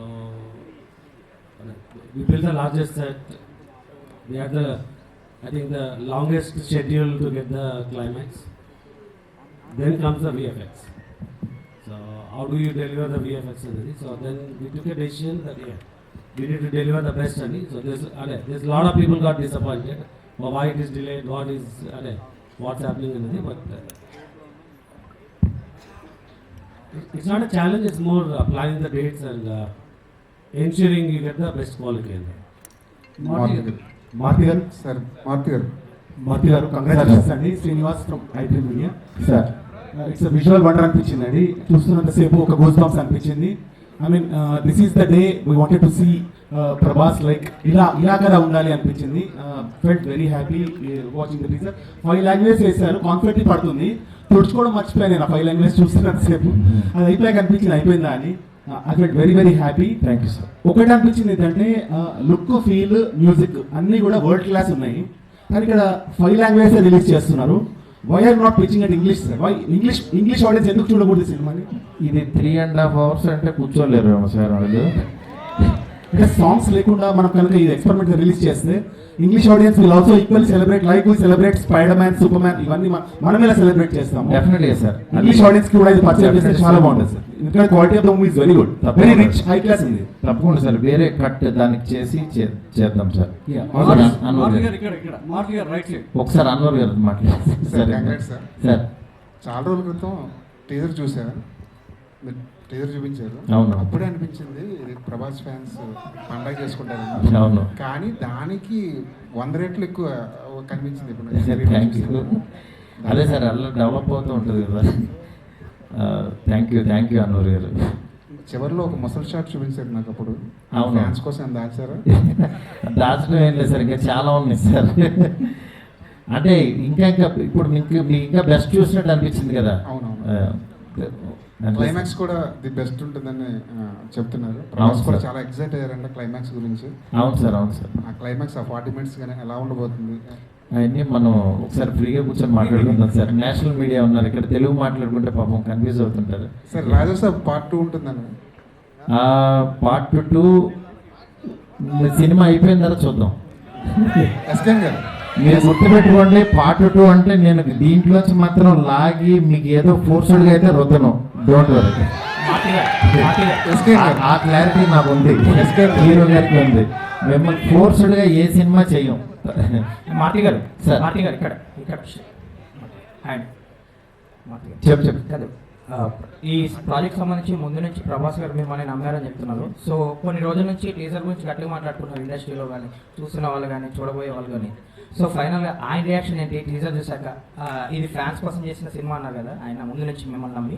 we built the largest set. We had I think the longest schedule to get the climax. then comes the VFX. So how do you deliver the VFX? So then we took a decision that we need to deliver the best. So there's a lot of people got disappointed. Why it is delayed? What's happening? But it's not a challenge. It's more planning the dates and ensuring you get the best quality. Marty garu, sir Marty garu, congratulations అండి. Srinivas from IT media. Sir it's visual wonder అనిపించింది అండి. చూస్తున్నంతసేపు ఒక goose bumps అనిపించింది. I mean this is the day we wanted to see Prabhas like ఇలా కదా ఉండాలి అనిపించింది. Felt very happy watching the teaser. 5 language వేశారు, కాన్ఫిడెంట్ పడుతుంది. తుడుచుకోవడం మర్చిపోయాను నేను 5 లాంగ్వేజ్ చూస్తున్నంతసేపు. అది అయిపోయాక అనిపించింది అయిపోయిందా అని. I felt very very happy. Thank you sir. ఒకటి అనిపించింది ఏంటంటే లుక్, ఫీల్, మ్యూజిక్ అన్నీ కూడా వరల్డ్ క్లాస్ ఉన్నాయి. కానీ ఇక్కడ 5 లాంగ్వేజ్ రిలీజ్ చేస్తున్నారు. Why are not pitching at English sir? Why English audience ఎందుకు చూడకూడదు సినిమాని? ఇది 3.5 hours అంటే కూర్చోలేరు సార్ వాళ్ళు. అంటే సాంగ్స్ లేకుండా మనం కనుక ఇది ఎక్స్పెరిమెంట్ రిలీజ్ చేస్తే English audience will also equal celebrate like we celebrate Spiderman, Superman, ఇవన్నీ మనం ఇలా సెలబ్రేట్ చేస్తాం. Definitely sir. ఇంగ్లీష్ ఆడియన్స్ కి కూడా ఇది పర్చేజ్ చేస్తే చాలా బాగుంటుంది సార్. ఎందుకంటే quality of the movie is very good, very rich, high class ఉంది. తప్పకుండా సార్, వేరే కట్ దానికి చేసి చేద్దాం సార్. ఒకసారి అన్వర్ గారు మాట్లాడారు సార్. చాలా రోజుల క్రితం టీజర్ చూసాను, మీరు టీజర్ చూపించారు. అవును. అప్పుడే అనిపించింది ఇది ప్రభాస్ ఫ్యాన్స్ పండగ చేసుకుంటారు. అవును. కానీ దానికి 100 రెట్లు ఎక్కువ కనిపించింది ఇప్పుడు. Thank you. అదే సార్ అలా డెవలప్ అవుతూ ఉంటుంది కదా. థ్యాంక్ యూ అన్వర్ గారు. చివరిలో ఒక ముసల్ షాట్ చూపించారు నాకు అప్పుడు. అవును. ఫ్యాన్స్ కోసం దాచారా? దాచడం ఏం లేదు సార్, ఇంకా చాలా ఉన్నాయి సార్. అంటే ఇంకా ఇప్పుడు మీకు ఇంకా బెస్ట్ చూసినట్టు అనిపించింది కదా. అవునవును. క్లైమాక్స్ కూడా ది బెస్ట్ ఉంటుందని చెప్తున్నారు. ప్రభాస్ కూడా చాలా ఎక్సైట్ అయ్యారంటే క్లైమాక్స్ గురించి. అవును సార్. ఆ క్లైమాక్స్ ఆ 40 minutes కానీ ఎలా ఉండబోతుంది అవన్నీ మనం ఒకసారి ఫ్రీగా కూర్చొని మాట్లాడుకుందాం సార్. నేషనల్ మీడియా ఉన్నారు ఇక్కడ, తెలుగు మాట్లాడుకుంటే పాపం కన్ఫ్యూజ్ అవుతుంటారు సార్. రాజాసాబ్ Part 2 ఉంటుందని. Part 2 సినిమా అయిపోయిన తర్వాత చూద్దాం. ఎస్కేన్ గారు మీరు గుర్తుపెట్టుకోండి, Part 2 అంటే నేను దీంట్లోంచి మాత్రం లాగి మీకు ఏదో ఫోర్స్డ్గా అయితే రుద్దను. Don't worry. ఆ క్లారిటీ నాకు ఉంది, హీరో గారికి ఉంది. మిమ్మల్ని ఫోర్స్డ్గా ఏ సినిమా చెయ్యం. మార్తి గారు సార్. మార్తి గారు ఇక్కడ చెప్పు. ఈ ప్రాజెక్ట్ సంబంధించి ముందు నుంచి ప్రభాస్ గారు మిమ్మల్ని నమ్మారని చెప్తున్నారు. సో కొన్ని రోజుల నుంచి టీజర్ గురించి గట్టిగా మాట్లాడుతున్నారు ఇండస్ట్రీలో కానీ, చూస్తున్న వాళ్ళు కానీ, చూడబోయే వాళ్ళు కానీ. సో ఫైనల్గా ఆయన రియాక్షన్ ఏంటి టీజర్ చూసాక? ఇది ఫ్యాన్స్ కోసం చేసిన సినిమా అన్నారు కదా ఆయన ముందు నుంచి మిమ్మల్ని నమ్మి.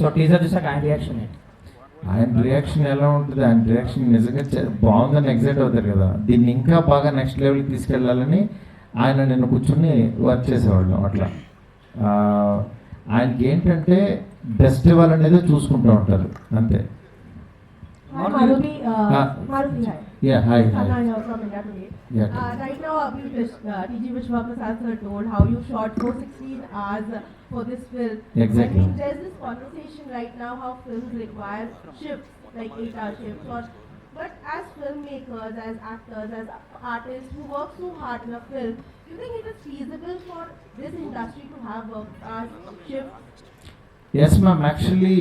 సో టీజర్ చూసాక ఆయన రియాక్షన్ ఏంటి? ఆయన రియాక్షన్ ఎలా ఉంటుంది? ఆయన రియాక్షన్ నిజంగా బాగుందని ఎగ్జైట్ అవుతారు కదా. దీన్ని ఇంకా బాగా నెక్స్ట్ లెవెల్కి తీసుకెళ్ళాలని ఆయన నిన్ను కూర్చొని వర్క్ చేసేవాళ్ళం. అట్లా ఆయనకి ఏంటంటే బెస్ట్ ఇవ్వాలనేది చూసుకుంటూ ఉంటారు అంతే. Maruti, hi. Yeah, hi. Sanaya from India Today. Yeah. Right now, TG Vishwaprasad sir told how you shot 416 hours for this film. Exactly. I mean, there's this conversation right now how films require shifts, like 8-hour shifts. But as filmmakers, as actors, as artists who work so hard in a film, do you think it is feasible for this industry to have a shift? Yes, ma'am. Actually,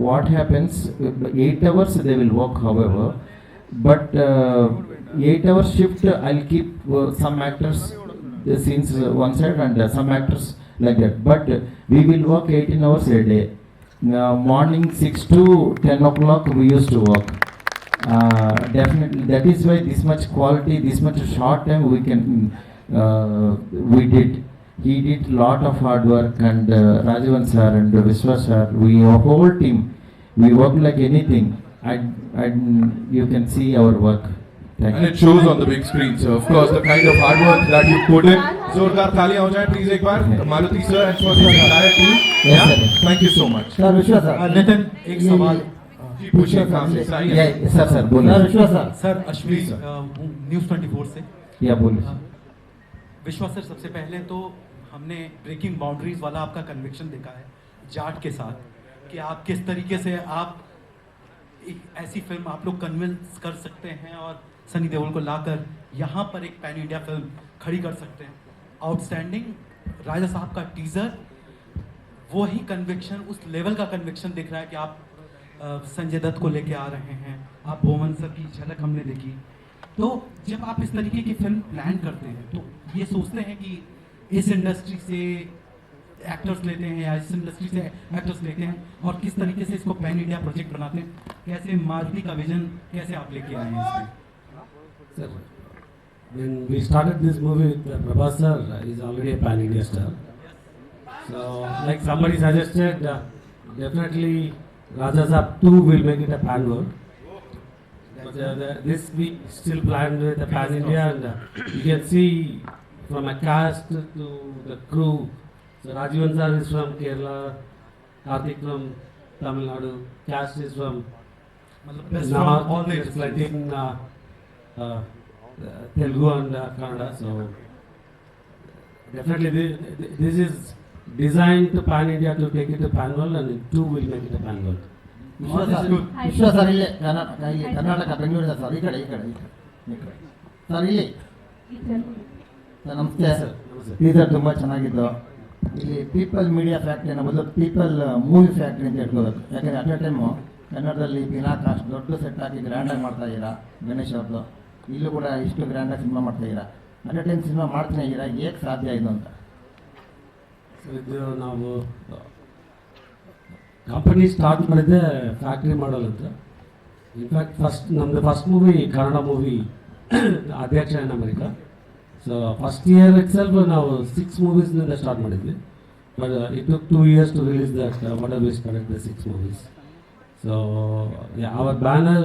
what happens? 8 hours they will work, however, but 8 hours shift. I'll keep some actors the scenes one side and some actors like that. But we will work 18 hours a day. Morning 6 to 10 o'clock we used to work. Definitely, that is why this much quality, this much short time we did. He did lot of hard work, and Rajavan sir and Vishwa sir, we our whole team, we work like anything. You can see our work. Thank And you. it shows on the big screen. So of course the kind of hard work that you put in. जोरदार तालियां हो जाए please एक बार. Maruti sir and for the entire team. Yes, sir. Thank you so much. Sir विश्वा sir, Nitin एक सवाल. पूछिए काम से सारी. सर बोलिए. विश्वा सर. सर अश्विनी न्यूज़ 24 से. या बोलिए. विश्वा सर, सबसे पहले तो हमने ब्रेकिंग बाउंड्रीज वाला आपका कन्विक्शन देखा है जाट के साथ कि आप किस तरीके से आप एक ऐसी फिल्म आप लोग कन्विंस कर सकते हैं और सनी देओल को लाकर यहाँ पर एक पैन इंडिया फिल्म खड़ी कर सकते हैं. आउटस्टैंडिंग. राजा साहब का टीजर वो ही कन्विक्शन, उस लेवल का कन्विक्शन दिख रहा है कि आप संजय दत्त को लेके आ रहे हैं, आप बोमन सर की झलक हमने देखी। तो जब आप इस तरीके की फिल्म प्लान करते हैं तो ये सोचते हैं कि इस इंडस्ट्री से एक्टर्स लेते हैं या इस इंडस्ट्री से एक्टर्स लेते हैं और किस तरीके से इसको पैन इंडिया प्रोजेक्ट बनाते हैं, कैसे मारुति का विजन कैसे आप लेके आए हैं इसमें? Sir, when we started this movie with Prabhas sir, is already a pan-India star. So, like somebody suggested, definitely Raja Saab 2 will make it a pan-world. But this we still planned with a pan-India, and you can see from a cast to the crew. So Rajivan sir is from Kerala, Karthik from Tamil Nadu, cast is from Best from all the it's like in Telugu and Kannada. So definitely this is designed to pan India to take it to pan world, and 2 will make it a pan world. ವಿಶ್ವ sir ಇಲ್ಲೇ ಕರ್ನಾಟಕ ಬೆಂಗಳೂರಿನ sir ಈ ಕಡೆ sir ಇಲ್ಲಿ sir ನಮಸ್ತೆ sir. Teaser ತುಂಬ ಚೆನ್ನಾಗಿತ್ತು. ಇಲ್ಲಿ ಪೀಪಲ್ ಮೀಡಿಯಾ ಫ್ಯಾಕ್ಟ್ರಿ ಅನ್ನೋ ಬದಲು ಪೀಪಲ್ ಮೂವಿ ಫ್ಯಾಕ್ಟ್ರಿ ಅಂತ ಹೇಳ್ಕೋಬೇಕು. ಯಾಕಂದರೆ ಅಟ್ ಎ ಟೈಮು ಕನ್ನಡದಲ್ಲಿ ಪಿನಾಕಾಸ್ಟ್ ದೊಡ್ಡ ಸೆಟ್ ಹಾಕಿ ಗ್ರ್ಯಾಂಡಾಗಿ ಮಾಡ್ತಾ ಇದ್ದೀರಾ. ಗಣೇಶ್ ಅವ್ರದ್ದು ಇಲ್ಲೂ ಕೂಡ ಇಷ್ಟು ಗ್ರ್ಯಾಂಡಾಗಿ ಸಿನಿಮಾ ಮಾಡ್ತಾ ಇದ್ದೀರಾ. ಅಟ್ ಎ ಟೈಮ್ ಸಿನಿಮಾ ಮಾಡ್ತಾನೆ ಇದ್ದೀರಾ, ಹೇಗೆ ಸಾಧ್ಯ ಇದು ಅಂತ? ಇದು ನಾವು ಕಂಪನಿ ಸ್ಟಾರ್ಟ್ ಮಾಡಿದ್ದೆ ಫ್ಯಾಕ್ಟ್ರಿ ಮಾಡಲ್ ಅಂತ. In fact first movie Kannada movie Adhyaksha in America. So first year itself ನಾವು 6 ಮೂವೀಸ್ನಿಂದ ಸ್ಟಾರ್ಟ್ ಮಾಡಿದ್ವಿ. But it took 2 years to release that whatever we started the 6 movies. So yeah, our banner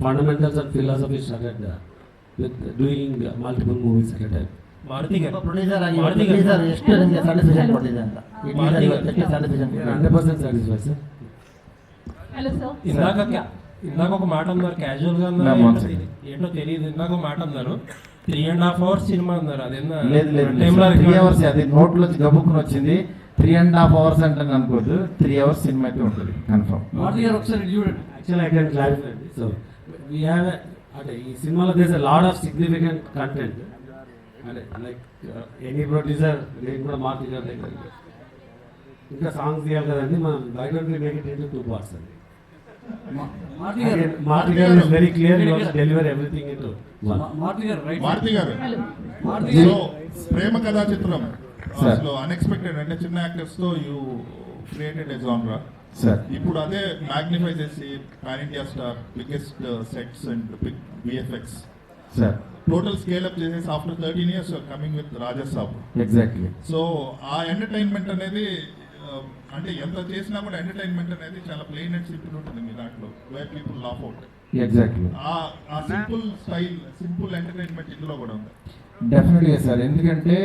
fundamentals and philosophy started with doing multiple movies at a time. Maruti producer ಆಗಿ teaser ಎಷ್ಟು ನಿಮಗೆ satisfaction ಕೊಟ್ಟಿದೆ ಅಂತ? ಈ teaser ಇವತ್ತು ಎಷ್ಟು satisfaction? 100% satisfied, sir. Hello sir. ఇందాక ఒక మాట అన్నారు, క్యాజువల్ గా అన్నారు, ఏంటో తెలియదు. ఇందాక ఒక మాట అన్నారు 3.5 hours సినిమా అన్నారు. అదేనా? లేదు 3 hours. అది నోట్లో గబుక్కుని వచ్చింది. 3.5 hours అంటే అనుకోద్దు, 3 hours సినిమా అయితే ఉంటుంది confirm. Actually I can clarify this. So we have అంటే ఈ సినిమాలో there's a lot of significant content. అంటే లైక్ ఎనీ ప్రొడ్యూసర్ నేను కూడా మార్కెట్ దగ్గర ఇంకా సాంగ్స్ తీయాలి కదండి, మనం why don't we make it into 2 parts అండి. Marty garu is very clear, he wants to deliver everything into one. Marty garu Hello. ప్రేమ కథా చిత్రం అసలు అన్ఎక్స్పెక్టెడ్ అంటే చిన్న యాక్టర్స్ తో యూ క్రియేటెడ్ ఎ జానరా. ఇప్పుడు అదే మ్యాగ్నిఫై చేసి pan India star, biggest sets and big VFX total scale up చేసేసి after 13 years coming with Raja Saab. Exactly. So ఆ ఎంటర్టైన్మెంట్ అనేది అంటే ఎంత చేసినా కూడా ఎంటర్టైన్మెంట్ అనేది చాలా ప్లెయిన్ అండ్ సింపుల్ ఉంటుంది మీ దాంట్లో, where people laugh out. Exactly. ఆ సింపుల్ స్టైల్, సింపుల్ ఎంటర్టైన్మెంట్ ఇందులో కూడా ఉంది. డెఫినెట్గా సార్. ఎందుకంటే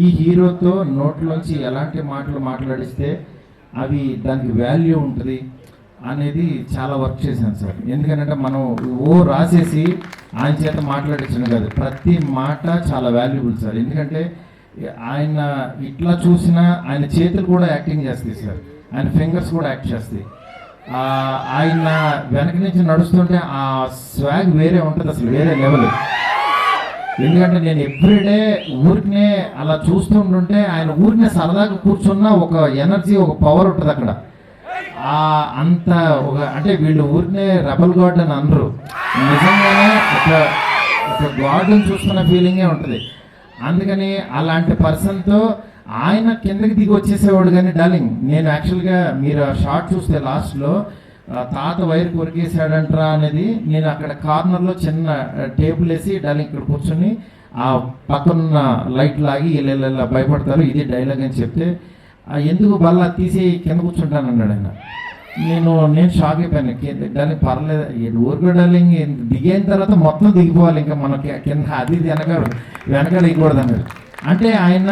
ఈ హీరోతో నోట్లోంచి ఎలాంటి మాటలు మాట్లాడిస్తే అవి దానికి వాల్యూ ఉంటుంది అనేది చాలా వర్క్ చేశాను సార్. ఎందుకంటే మనం రాసేసి ఆయన చేత మాట్లాడించడం కాదు, ప్రతి మాట చాలా వాల్యుబుల్ సార్. ఎందుకంటే ఆయన ఇట్లా చూసినా ఆయన చేతులు కూడా యాక్టింగ్ చేస్తాయి సార్, ఆయన ఫింగర్స్ కూడా యాక్ట్ చేస్తాయి. ఆయన వెనక నుంచి నడుస్తుంటే ఆ స్వాగ్ వేరే ఉంటుంది అసలు, వేరే లెవెల్. ఎందుకంటే నేను ఎవ్రీడే ఊరికనే అలా చూస్తుంటుంటే ఆయన ఊరినే సరదాగా కూర్చున్న ఒక ఎనర్జీ, ఒక పవర్ ఉంటుంది అక్కడ. అంత ఒక అంటే వీళ్ళు ఊరికనే రెబల్ గాడ్ అని అనరు, నిజంగానే ఒక గాడ్ని చూస్తున్న ఫీలింగే ఉంటుంది. అందుకని అలాంటి పర్సన్తో ఆయన కిందకి దిగి వచ్చేసేవాడు. కానీ డార్లింగ్, నేను యాక్చువల్గా మీరు ఆ షార్ట్ చూస్తే లాస్ట్లో తాత వైర్ కొరికేసాడంట్రా అనేది, నేను అక్కడ కార్నర్లో చిన్న టేబుల్ వేసి డార్లింగ్ ఇక్కడ కూర్చొని ఆ పక్కన లైట్ లాగి ఇలా భయపడతారు, ఇది డైలాగ్ అని చెప్తే ఎందుకు బల్ల తీసి కింద కూర్చుంటాను అన్నాడు ఆయన. నేను షాక్ అయిపోయాను. డార్లింగ్ పర్లేదు, ఊరుకో డార్లింగ్, దిగిన తర్వాత మొత్తం దిగిపోవాలి, ఇంకా మనకి కింద అది వెనక దిగకూడదు అన్నాడు. అంటే ఆయన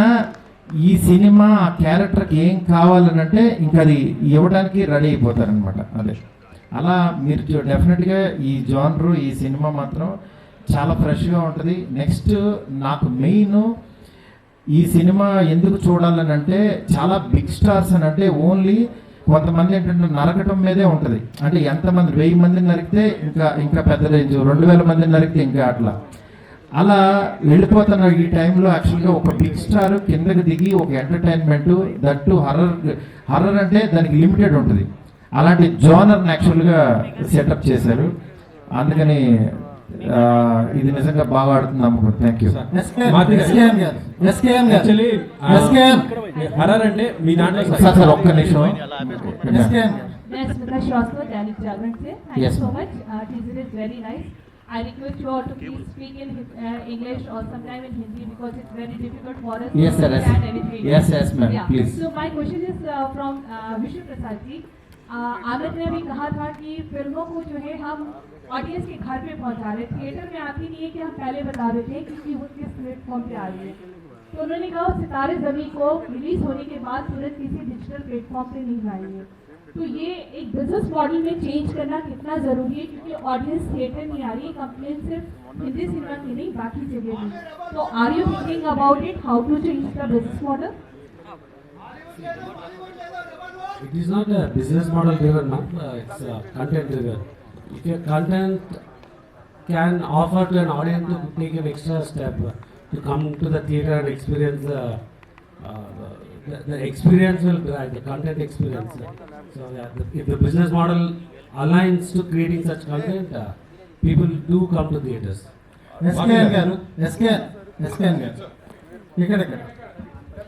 ఈ సినిమా ఆ క్యారెక్టర్కి ఏం కావాలనంటే ఇంకా అది ఇవ్వడానికి రెడీ అయిపోతారనమాట. అదే అలా మీరు డెఫినెట్గా ఈ జానరు, ఈ సినిమా మాత్రం చాలా ఫ్రెష్గా ఉంటుంది. నెక్స్ట్ నాకు మెయిన్ ఈ సినిమా ఎందుకు చూడాలని అంటే, చాలా బిగ్ స్టార్స్ అని అంటే ఓన్లీ కొంతమంది ఏంటంటే నరకటం మీదే ఉంటుంది. అంటే ఎంతమంది 1000 మందిని నరికితే ఇంకా పెద్ద రేంజ్, 2000 మందిని నరికితే ఇంకా అట్లా. అలా వెళ్ళిపోతున్న ఈ టైంలో యాక్చువల్గా ఒక బిగ్ స్టార్ కిందకి దిగి ఒక ఎంటర్టైన్మెంట్ దట్టు హర్రర్ అంటే దానికి లిమిటెడ్ ఉంటుంది. అలాంటి జోనర్ని యాక్చువల్గా సెటప్ చేశారు. అందుకని ఇది నిజంగా బాగా ఆడుతుంది నమ్మకం. Thank you. యాక్చువల్లీ హర్రర్ అంటే మీ దాంట్లో సార్ ఒక్క నిమిషం. Yes, Mr. Shrestha, Dainik Jagran se. Thank Yes, you so ma'am. much. Teaser is very nice. I request you all to please speak in English or sometime in Hindi because it's very difficult for us Yes, to sir. understand anything. Yes, ma'am. Yeah. Please. So my question is from Vishnu Prasad ji. Aamir ने अभी कहा था कि फिल्मों को जो है हम ऑडियंस के घर पे पहुंचा रहे, थिएटर में आती नहीं है कि हम पहले बता रहे थे क्योंकि वो किस प्लेटफॉर्म पे आ रही है. तो उन्होंने कहा सितारे ज़मीं को रिलीज होने के बाद तुरंत किसी डिजिटल प्लेटफॉर्म पे नहीं लाएंगे. तो ये एक बिजनेस मॉडल में चेंज करना कितना ज़रूरी है क्योंकि ऑडियंस थिएटर नहीं आ रही है. कंप्लेन सिर्फ हिंदी सिनेमा की नहीं बाकी जगह भी. तो are you thinking about it how to change the business model? It is not a business model driven, ma'am. It's content driven. If your content can offer to an audience to take an extra step to come to the theater and experience the experience will drive the content experience. So yeah, if the business model aligns to creating such content, people do come to theaters. SKN గారు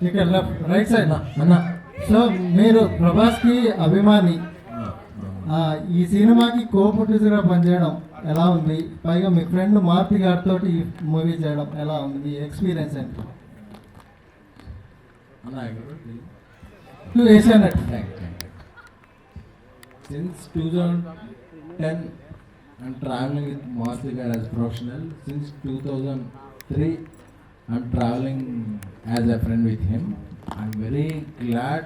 ఇక్కడ left right side అన్న. So మీరు ప్రభాస్కి అభిమాని, ఈ సినిమాకి కో ప్రొడ్యూసర్గా పనిచేయడం ఎలా ఉంది? పైగా మీ ఫ్రెండ్ మార్తి గారితో ఈ మూవీ చేయడం ఎలా ఉంది? మీ ఎక్స్పీరియన్స్ ఏంటి? వేసానట్టు Since 2010, I'm traveling with Marthigar as professional. Since 2003, I'm traveling as a friend with him. I'm very glad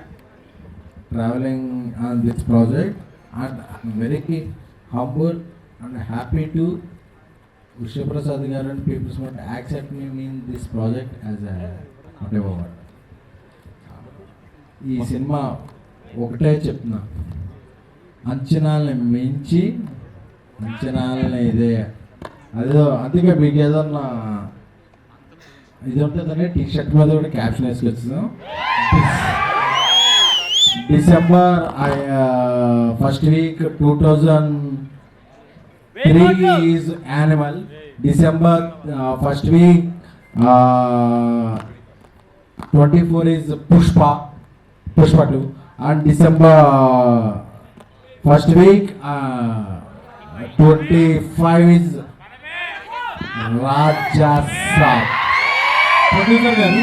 traveling on this project, and I'm very humble and happy to Vishnu Prasad garu and people smart accept me in this project as a whatever. ఈ cinema ఒకటే చెప్తున్నా, అంచనాలని మించి అంచనాలని ఇదే అదేదో. అందుకే మీకు ఏదన్నా ఇది ఉంటుందని టీ షర్ట్ మీద కూడా క్యాప్షన్ వేసుకొచ్చాను. December first week 2003 is Animal. December first week 24 is Pushpa 2, and December first week 25 is Raja Saab. Producer గారు